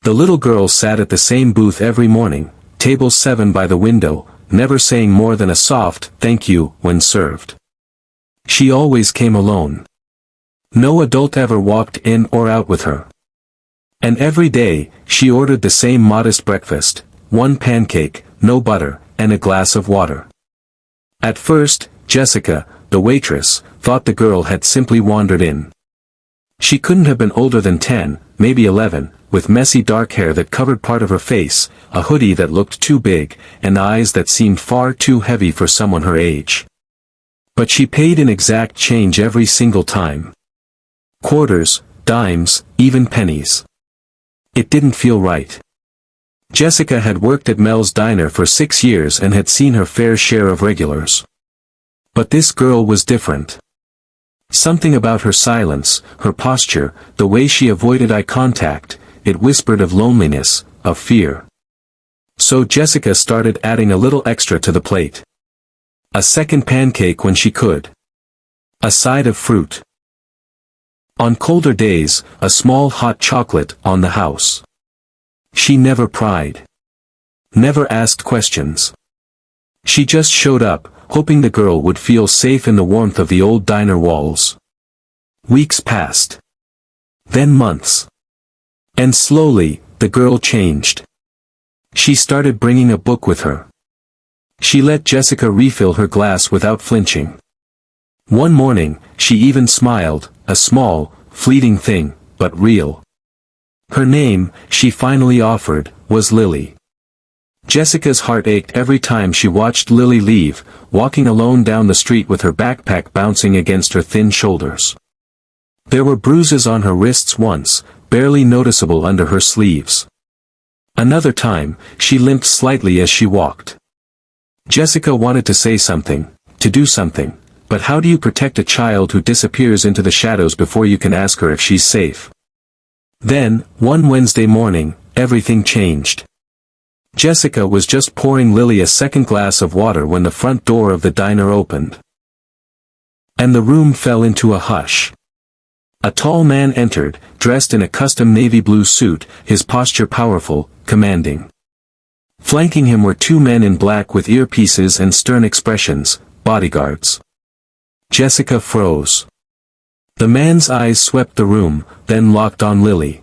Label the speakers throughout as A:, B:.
A: The little girl sat at the same booth every morning, table 7 by the window, never saying more than a soft "thank you" when served. She always came alone. No adult ever walked in or out with her. And every day, she ordered the same modest breakfast, 1 pancake, no butter, and a glass of water. At first, Jessica, the waitress, thought the girl had simply wandered in. She couldn't have been older than 10, maybe 11, with messy dark hair that covered part of her face, a hoodie that looked too big, and eyes that seemed far too heavy for someone her age. But she paid in exact change every single time. Quarters, dimes, even pennies. It didn't feel right. Jessica had worked at Mel's diner for 6 years and had seen her fair share of regulars. But this girl was different. Something about her silence, her posture, the way she avoided eye contact, it whispered of loneliness, of fear. So Jessica started adding a little extra to the plate. A second pancake when she could. A side of fruit. On colder days, a small hot chocolate on the house. She never pried. Never asked questions. She just showed up, hoping the girl would feel safe in the warmth of the old diner walls. Weeks passed. Then months. And slowly, the girl changed. She started bringing a book with her. She let Jessica refill her glass without flinching. One morning, she even smiled, a small, fleeting thing, but real. Her name, she finally offered, was Lily. Jessica's heart ached every time she watched Lily leave, walking alone down the street with her backpack bouncing against her thin shoulders. There were bruises on her wrists once, barely noticeable under her sleeves. Another time, she limped slightly as she walked. Jessica wanted to say something, to do something, but how do you protect a child who disappears into the shadows before you can ask her if she's safe? Then, one Wednesday morning, everything changed. Jessica was just pouring Lily a second glass of water when the front door of the diner opened. And the room fell into a hush. A tall man entered, dressed in a custom navy blue suit, his posture powerful, commanding. Flanking him were 2 men in black with earpieces and stern expressions, bodyguards. Jessica froze. The man's eyes swept the room, then locked on Lily.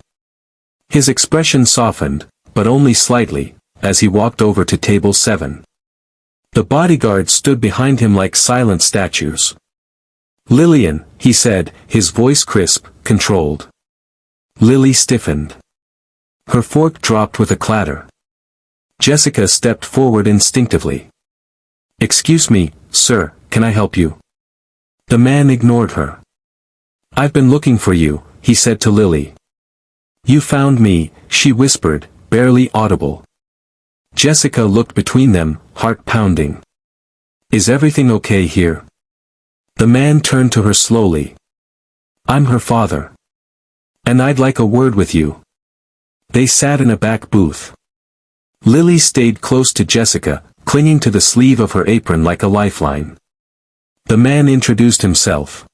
A: His expression softened, but only slightly, as he walked over to table 7. The bodyguards stood behind him like silent statues. "Lillian," he said, his voice crisp, controlled. Lily stiffened. Her fork dropped with a clatter. Jessica stepped forward instinctively. "Excuse me, sir, can I help you?" The man ignored her. "I've been looking for you," he said to Lily. "You found me," she whispered, barely audible. Jessica looked between them, heart pounding. "Is everything okay here?" The man turned to her slowly. "I'm her father. And I'd like a word with you." They sat in a back booth. Lily stayed close to Jessica, clinging to the sleeve of her apron like a lifeline. The man introduced himself.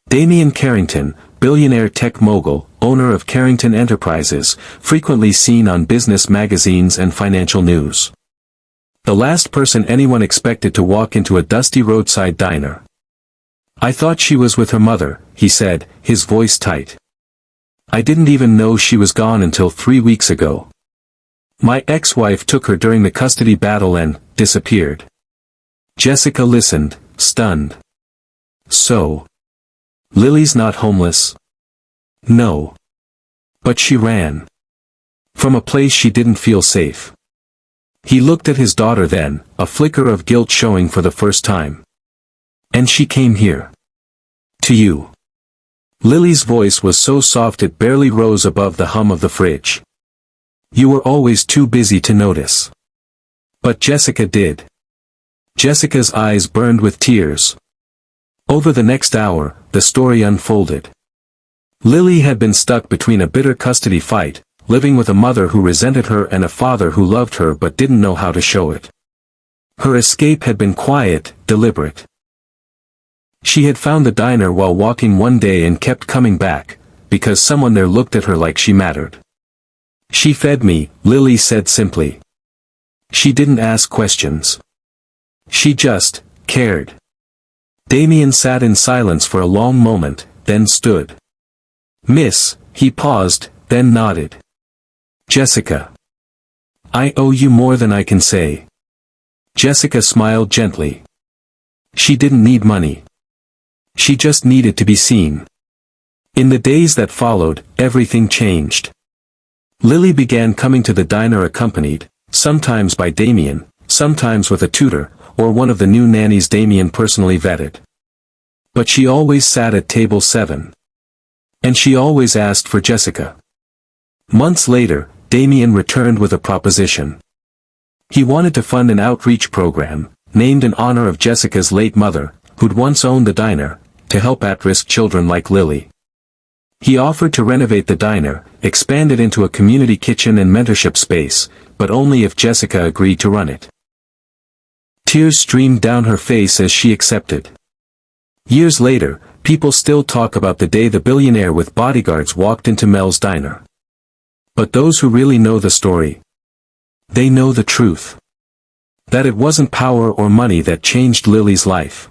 A: Damian Carrington, billionaire tech mogul, owner of Carrington Enterprises, frequently seen on business magazines and financial news. The last person anyone expected to walk into a dusty roadside diner. "I thought she was with her mother," he said, his voice tight. "I didn't even know she was gone until 3 weeks ago. My ex-wife took her during the custody battle and disappeared." Jessica listened, stunned. "So, Lily's not homeless?" "No. But she ran. From a place she didn't feel safe." He looked at his daughter then, a flicker of guilt showing for the first time. "And she came here. To you." Lily's voice was so soft it barely rose above the hum of the fridge. "You were always too busy to notice." But Jessica did. Jessica's eyes burned with tears. Over the next hour, the story unfolded. Lily had been stuck between a bitter custody fight, living with a mother who resented her and a father who loved her but didn't know how to show it. Her escape had been quiet, deliberate. She had found the diner while walking one day and kept coming back, because someone there looked at her like she mattered. She fed me, Lily said simply. She didn't ask questions. She just cared. Damien sat in silence for a long moment, then stood. Miss, he paused, then nodded. Jessica. I owe you more than I can say. Jessica smiled gently. She didn't need money. She just needed to be seen. In the days that followed, everything changed. Lily began coming to the diner accompanied, sometimes by Damien, sometimes with a tutor, or one of the new nannies Damien personally vetted. But she always sat at table 7. And she always asked for Jessica. Months later, Damien returned with a proposition. He wanted to fund an outreach program, named in honor of Jessica's late mother, who'd once owned the diner, to help at-risk children like Lily. He offered to renovate the diner, expand it into a community kitchen and mentorship space, but only if Jessica agreed to run it. Tears streamed down her face as she accepted. Years later, people still talk about the day the billionaire with bodyguards walked into Mel's diner. But those who really know the story, they know the truth. That it wasn't power or money that changed Lily's life.